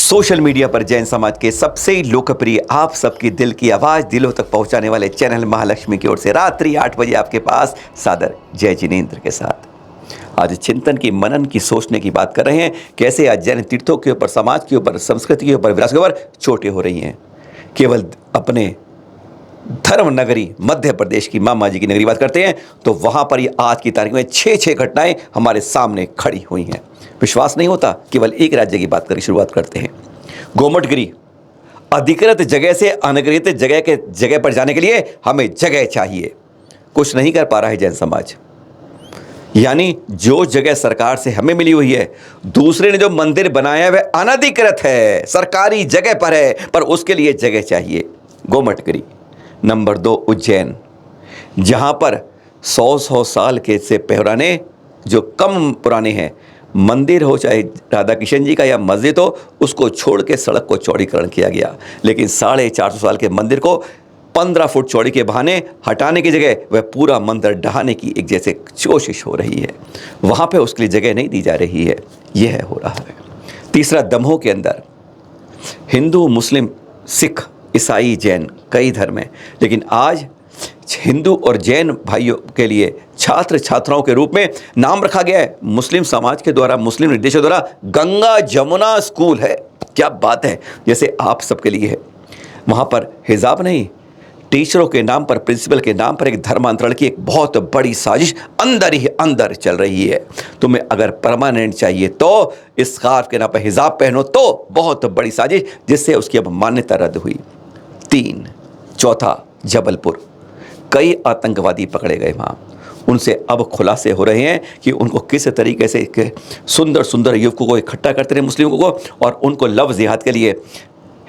Social media पर जैन समाज के सबसे लोकप्रिय आप सबकी दिल की आवाज़ दिलों तक पहुंचाने वाले चैनल महालक्ष्मी की ओर से रात्रि 8 बजे आपके पास सादर जय जिनेंद्र के साथ आज चिंतन की मनन की सोचने की बात कर रहे हैं। कैसे आज जैन तीर्थों के ऊपर, समाज के ऊपर, संस्कृति के ऊपर, विरासत के ऊपर चोटें हो रही हैं। केवल अपने धर्म नगरी मध्य प्रदेश की मामा जी की नगरी बात करते हैं तो वहाँ पर ही आज की तारीख में 6 घटनाएं हमारे सामने खड़ी हुई हैं। विश्वास नहीं होता, केवल एक राज्य की बात करके शुरुआत करते हैं। गोमटगिरी, अधिकृत जगह से अनधिकृत जगह पर जाने के लिए हमें जगह चाहिए। कुछ नहीं कर पा रहा है जैन समाज। यानी जो जगह सरकार से हमें मिली हुई है, दूसरे ने जो मंदिर बनाया है वह अनधिकृत है, सरकारी जगह पर है, पर उसके लिए जगह चाहिए। गोमटगिरी। नंबर 2 उज्जैन, जहां पर 100 साल के से पुराने, जो कम पुराने हैं, मंदिर हो चाहे राधा किशन जी का या मस्जिद हो, उसको छोड़ के सड़क को चौड़ीकरण किया गया। लेकिन 450 साल के मंदिर को 15 फुट चौड़ी के बहाने हटाने की जगह वह पूरा मंदिर ढहाने की एक जैसे कोशिश हो रही है। वहाँ पे उसके लिए जगह नहीं दी जा रही है। यह हो रहा है। तीसरा, दमोह के अंदर हिंदू, मुस्लिम, सिख, ईसाई, जैन कई धर्म हैं, लेकिन आज हिंदू और जैन भाइयों के लिए छात्र छात्राओं के रूप में नाम रखा गया है मुस्लिम समाज के द्वारा, मुस्लिम निर्देशों द्वारा गंगा जमुना स्कूल है। क्या बात है, जैसे आप सबके लिए है। वहाँ पर हिजाब नहीं, टीचरों के नाम पर, प्रिंसिपल के नाम पर एक धर्मांतरण की एक बहुत बड़ी साजिश अंदर ही अंदर चल रही है। तुम्हें अगर परमानेंट चाहिए तो स्कार्फ के नाम पर हिजाब पहनो, तो बहुत बड़ी साजिश जिससे उसकी अब मान्यता रद्द हुई। 3, चौथा, जबलपुर, कई आतंकवादी पकड़े गए वहाँ। उनसे अब खुलासे हो रहे हैं कि उनको किस तरीके से सुंदर सुंदर युवकों को इकट्ठा करते रहे मुस्लिमों को, और उनको लव जिहाद के लिए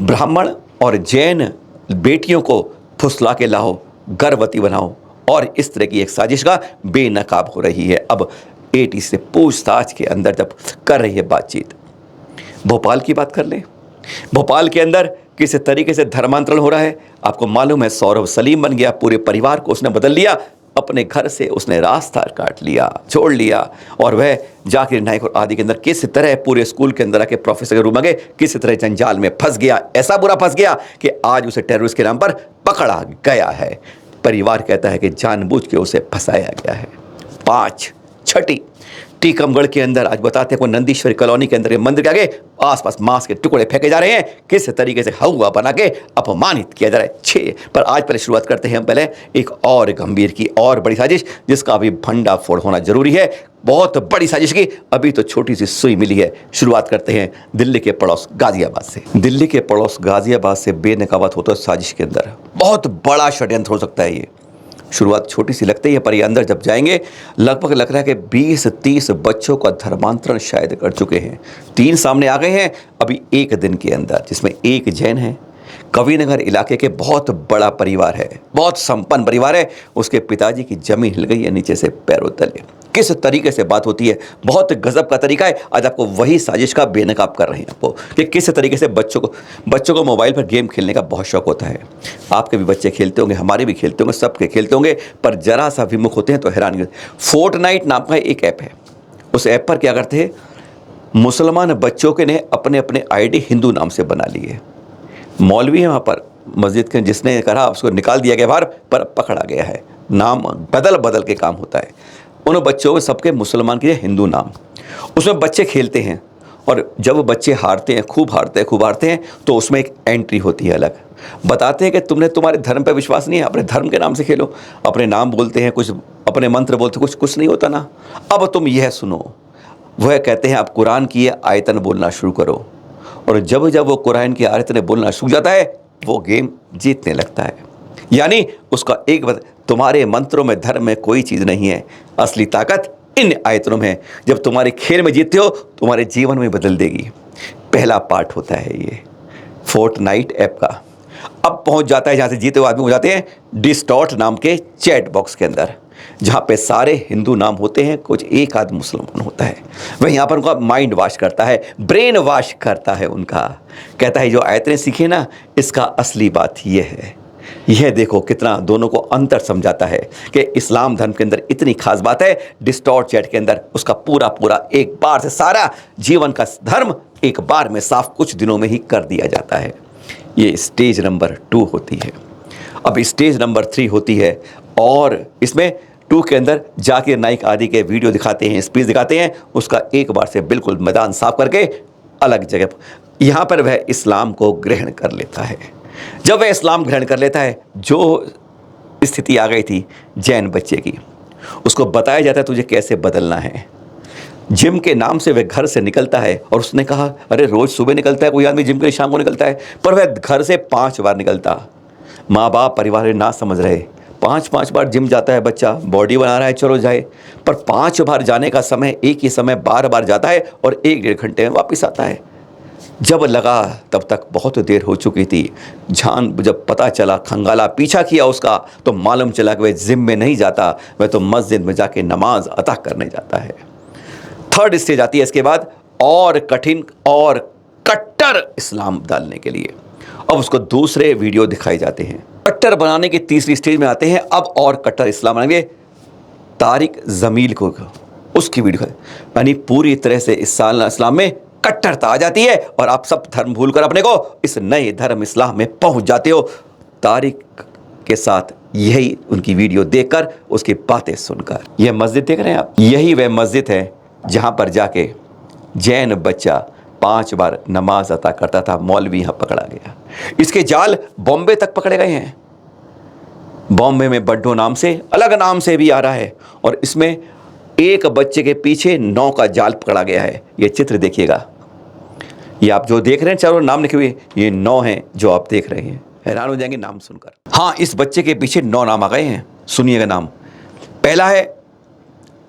ब्राह्मण और जैन बेटियों को फुसला के लाओ, गर्भवती बनाओ, और इस तरह की एक साजिश का बेनकाब हो रही है। अब एटी से पूछताछ के अंदर जब कर रही है बातचीत। भोपाल की बात कर ले। भोपाल के अंदर किस तरीके से धर्मांतरण हो रहा है आपको मालूम है। सौरभ सलीम बन गया, पूरे परिवार को उसने बदल लिया, अपने घर से उसने रास्ता काट लिया, छोड़ लिया, और वह जाकिर नाइक और आदि के अंदर किस तरह पूरे स्कूल के अंदर आके प्रोफेसर के रूम में गए, किस तरह जंजाल में फंस गया। ऐसा बुरा फंस गया कि आज उसे टेररिस्ट के नाम पर पकड़ा गया है। परिवार कहता है कि जानबूझ के उसे फंसाया गया है। 5, छठी, टीकमगढ़ के अंदर आज बताते हैं कोई नंदीश्वरी कॉलोनी के अंदर मंदिर के आगे आसपास मांस के टुकड़े फेंके जा रहे हैं, किस तरीके से हवा बना के अपमानित किया जा रहा है। 6 पर आज पहले शुरुआत करते हैं हम पहले एक और गंभीर की और बड़ी साजिश, जिसका अभी भंडाफोड़ होना जरूरी है। बहुत बड़ी साजिश की अभी तो छोटी सी सुई मिली है। शुरुआत करते हैं दिल्ली के पड़ोस गाजियाबाद से। दिल्ली के पड़ोस गाजियाबाद से बेनकाबत होता है साजिश के अंदर बहुत बड़ा षड्यंत्र हो सकता है। ये शुरुआत छोटी सी लगती है, पर ये अंदर जब जाएंगे लगभग लग रहा है कि 20-30 बच्चों का धर्मांतरण शायद कर चुके हैं। 3 सामने आ गए हैं अभी एक दिन के अंदर, जिसमें एक जैन है। कविनगर इलाके के बहुत बड़ा परिवार है, बहुत संपन्न परिवार है। उसके पिताजी की जमीन हिल गई है नीचे से पैरों तले। किस तरीके से बात होती है, बहुत गजब का तरीका है। आज आपको वही साजिश का बेनकाब कर रहे हैं आपको कि किस तरीके से बच्चों को मोबाइल पर गेम खेलने का बहुत शौक होता है। आपके भी बच्चे खेलते होंगे, हमारे भी खेलते होंगे, सबके खेलते होंगे, पर जरा सा विमुख होते हैं तो हैरान। फोर्टनाइट नाम का एक ऐप है। उस ऐप पर क्या करते हैं, मुसलमान बच्चों के ने अपने अपने आईडी हिंदू नाम से बना लिए। मौलवी है वहाँ पर मस्जिद के, जिसने कहा उसको निकाल दिया गया बाहर, पर पकड़ा गया है। नाम बदल के काम होता है। उन बच्चों के सबके मुसलमान के हिंदू नाम, उसमें बच्चे खेलते हैं, और जब बच्चे हारते हैं, खूब हारते हैं, तो उसमें एक एंट्री होती है अलग। बताते हैं कि तुम्हारे धर्म पर विश्वास नहीं है, अपने धर्म के नाम से खेलो। अपने नाम बोलते हैं, कुछ अपने मंत्र बोलते, कुछ नहीं होता ना। अब तुम यह सुनो, वह कहते हैं आप कुरान की आयतन बोलना शुरू करो, और जब वो कुरान की आयतन बोलना शुरू जाता है वो गेम जीतने लगता है। यानी उसका एक तुम्हारे मंत्रों में, धर्म में कोई चीज़ नहीं है, असली ताकत इन आयतनों में है। जब तुम्हारे खेल में जीतते हो तुम्हारे जीवन में बदल देगी। पहला पार्ट होता है ये फोर्टनाइट ऐप का। अब पहुंच जाता है जहाँ से जीते हुए आदमी हो जाते हैं डिस्टॉर्ट नाम के चैट बॉक्स के अंदर, जहाँ पे सारे हिंदू नाम होते हैं, कुछ एक आध मुसलमान होता है। वह यहाँ पर उनका माइंड वॉश करता है, ब्रेन वॉश करता है उनका। कहता है जो आयतें सीखे ना, इसका असली बात यह है, यह देखो कितना दोनों को अंतर समझाता है कि इस्लाम धर्म के अंदर इतनी खास बात है, डिस्टॉर्ट चैट के अंदर उसका पूरा पूरा एक बार से सारा जीवन का धर्म एक बार में साफ कुछ दिनों में ही कर दिया जाता है। ये स्टेज नंबर 2 होती है। अब स्टेज नंबर 3 होती है और इसमें 2 के अंदर जाकिर नाइक आदि के वीडियो दिखाते हैं, स्पीच दिखाते हैं, उसका एक बार से बिल्कुल मैदान साफ करके अलग जगह यहाँ पर वह इस्लाम को ग्रहण कर लेता है। जब वह इस्लाम ग्रहण कर लेता है, जो स्थिति आ गई थी जैन बच्चे की, उसको बताया जाता है तुझे कैसे बदलना है। जिम के नाम से वह घर से निकलता है और उसने कहा अरे रोज़ सुबह निकलता है कोई आदमी जिम के लिए, शाम को निकलता है, पर वह घर से 5 बार निकलता। माँ बाप परिवार ना समझ रहे, 5 बार जिम जाता है बच्चा, बॉडी बना रहा है, चलो जाए, पर 5 बार जाने का समय एक ही समय बार जाता है और 1-1.5 घंटे में वापस आता है। जब लगा तब तक बहुत देर हो चुकी थी। जब पता चला, खंगाला पीछा किया उसका, तो मालूम चला कि वह जिम में नहीं जाता, वह तो मस्जिद में जाके नमाज अता करने जाता है। 3rd स्टेज आती है इसके बाद, और कठिन और कट्टर इस्लाम डालने के लिए। अब उसको दूसरे वीडियो दिखाए जाते हैं। कट्टर बनाने की 3री स्टेज में आते हैं। अब और कट्टर इस्लाम बनाएंगे। तारिक जमील को उसकी वीडियो है, यानी पूरी तरह से इस्लाम में कट्टरता आ जाती है और आप सब धर्म भूलकर अपने को इस नए धर्म इस्लाम में पहुंच जाते हो। तारिक के साथ यही उनकी वीडियो देखकर, उसकी बातें सुनकर। यह मस्जिद देख रहे हैं आप, यही वह मस्जिद है जहां पर जाके जैन बच्चा 5 बार नमाज अता करता था। मौलवी यहां पकड़ा गया। इसके जाल बॉम्बे तक पकड़े गए हैं। बॉम्बे में बड्डो नाम से, अलग नाम से भी आ रहा है, और इसमें एक बच्चे के पीछे 9 का जाल पकड़ा गया है। ये चित्र देखिएगा, ये आप जो देख रहे हैं चारों नाम लिखे हुए, ये 9 हैं जो आप देख रहे हैं। हैरान हो जाएंगे नाम सुनकर। हाँ, इस बच्चे के पीछे 9 नाम आ गए हैं। सुनिएगा नाम। पहला है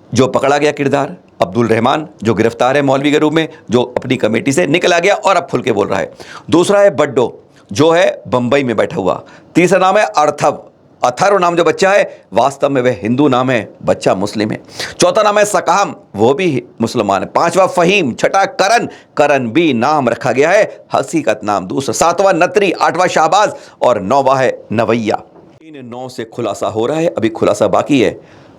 जो पकड़ा गया किरदार, अब्दुल रहमान, जो गिरफ्तार है मौलवी के रूप में, जो अपनी कमेटी से निकल आ गया और अब खुल के बोल रहा है। दूसरा है बड्डो, जो है बंबई में बैठा हुआ। तीसरा नाम है अर्थव, अथर्व नाम जो बच्चा है वास्तव में वह हिंदू नाम है, बच्चा मुस्लिम है। चौथा नाम है सकाम, वो भी मुसलमान है। 5वां फहीम, छठा करण, करण भी नाम रखा गया है, हकीकत नाम दूसरा। 7वां नतरी, 8वां शाहबाज और 9वां है नवैया। इन 9 से खुलासा हो रहा है, अभी खुलासा बाकी है।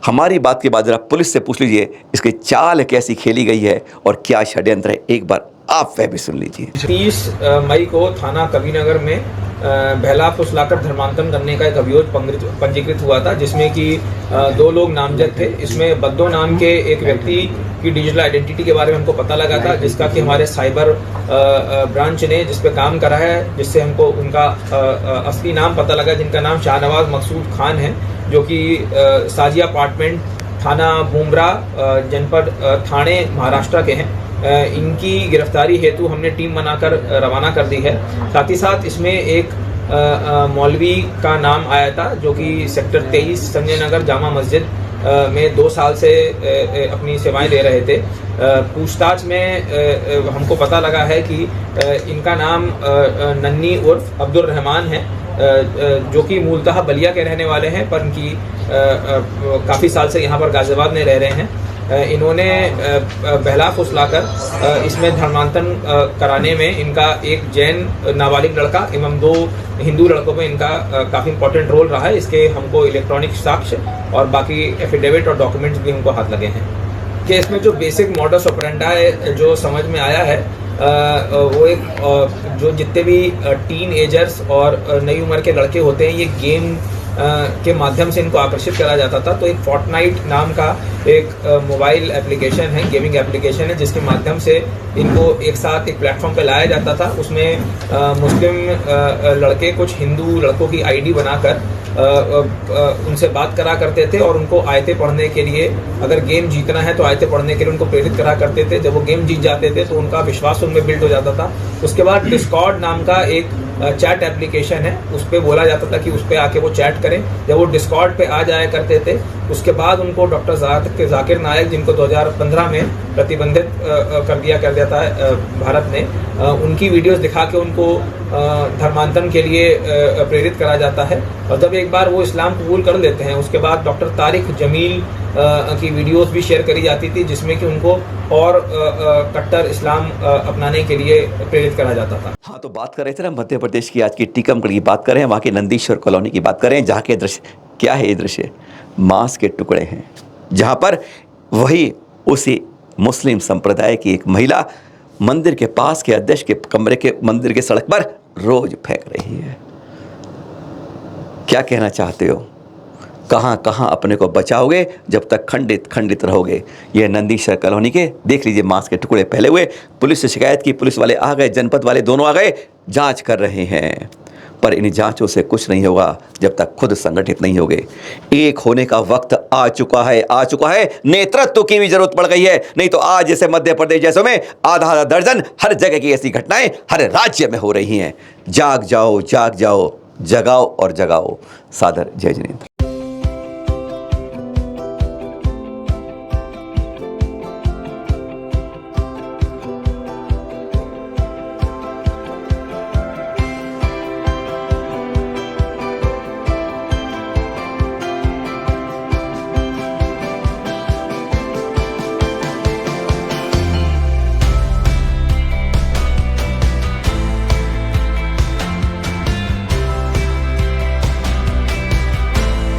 हमारी बात के बाद जरा पुलिस से पूछ लीजिए इसकी चाल कैसी खेली गई है और क्या षड्यंत्र है, एक बार आप वह भी सुन लीजिए। 30 मई को थाना कबीरनगर में बहला फुसलाकर धर्मांतरण करने का एक अभियोग पंजीकृत हुआ था, जिसमें कि 2 लोग नामजद थे। इसमें बद्दो नाम के एक व्यक्ति की डिजिटल आइडेंटिटी के बारे में हमको पता लगा था, जिसका कि हमारे साइबर ब्रांच ने जिस पे काम करा है, जिससे हमको उनका असली नाम पता लगा, जिनका नाम शाहनवाज मकसूद खान है, जो कि साजिया अपार्टमेंट, थाना बुमरा, जनपद ठाणे, महाराष्ट्र के हैं। इनकी गिरफ्तारी हेतु हमने टीम बनाकर रवाना कर दी है। साथ ही साथ इसमें एक मौलवी का नाम आया था, जो कि सेक्टर 23 संजय नगर जामा मस्जिद में 2 साल से अपनी सेवाएं दे रहे थे। पूछताछ में हमको पता लगा है कि इनका नाम नन्नी उर्फ अब्दुल रहमान है, जो कि मूलतः बलिया के रहने वाले हैं, पर इनकी काफ़ी साल से यहाँ पर गाजियाबाद में रह रहे हैं। इन्होंने बहला फुसलाकर इसमें धर्मांतरण कराने में इनका एक जैन नाबालिग लड़का एवं 2 हिंदू लड़कों में इनका काफ़ी इंपॉर्टेंट रोल रहा है। इसके हमको इलेक्ट्रॉनिक साक्ष्य और बाकी एफिडेविट और डॉक्यूमेंट्स भी हमको हाथ लगे हैं। केस में जो बेसिक मॉडस ऑपरेंडी जो समझ में आया है, वो एक जो जितने भी टीन एजर्स और नई उम्र के लड़के होते हैं, ये गेम के माध्यम से इनको आकर्षित करा जाता था। तो एक फोर्टनाइट नाम का एक मोबाइल एप्लीकेशन है, गेमिंग एप्लीकेशन है, जिसके माध्यम से इनको एक साथ एक प्लेटफॉर्म पे लाया जाता था। उसमें मुस्लिम लड़के कुछ हिंदू लड़कों की आईडी बनाकर उनसे बात करा करते थे और उनको आयतें पढ़ने के लिए, अगर गेम जीतना है तो आयतें पढ़ने के लिए उनको प्रेरित करा करते थे। जब वो गेम जीत जाते थे तो उनका विश्वास उनमें बिल्ड हो जाता था। उसके बाद डिस्कॉर्ड नाम का एक चैट एप्लीकेशन है, उस पर बोला जाता था कि उस पर आके वो चैट करें। जब वो डिस्कॉर्ड पे आ जाया करते थे, उसके बाद उनको डॉक्टर जाकिर नायक, जिनको 2015 में प्रतिबंधित कर दिया था भारत ने, उनकी वीडियोस दिखा के उनको धर्मांतरण के लिए प्रेरित करा जाता है। और जब एक बार वो इस्लाम कबूल कर लेते हैं, उसके बाद डॉक्टर तारिक जमील की वीडियोस भी शेयर करी जाती थी, जिसमें कि उनको और कट्टर इस्लाम अपनाने के लिए प्रेरित करा जाता था। हाँ, तो बात कर रहे थे ना मध्य प्रदेश की, आज की टीकमगढ़ की बात करें, वहाँ के नंदीश्वर कॉलोनी की बात करें, जहाँ के दृश्य क्या है, ये दृश्य मांस के टुकड़े हैं, जहाँ पर वही उसी मुस्लिम संप्रदाय की एक महिला मंदिर के पास के अध्यक्ष के कमरे के मंदिर के सड़क पर रोज फेंक रही है। क्या कहना चाहते हो? कहाँ कहाँ अपने को बचाओगे जब तक खंडित खंडित रहोगे? यह नंदीश्वर कॉलोनी के देख लीजिए मांस के टुकड़े फैले हुए। पुलिस से शिकायत की, पुलिस वाले आ गए, जनपद वाले दोनों आ गए, जांच कर रहे हैं, पर इन जांचों से कुछ नहीं होगा जब तक खुद संगठित नहीं होगे। एक होने का वक्त आ चुका है। नेतृत्व की भी जरूरत पड़ गई है, नहीं तो आज जैसे मध्य प्रदेश जैसों में आधा दर्जन हर जगह की ऐसी घटनाएं हर राज्य में हो रही हैं। जाग जाओ, जगाओ और जगाओ। सादर जय जिनेंद्र।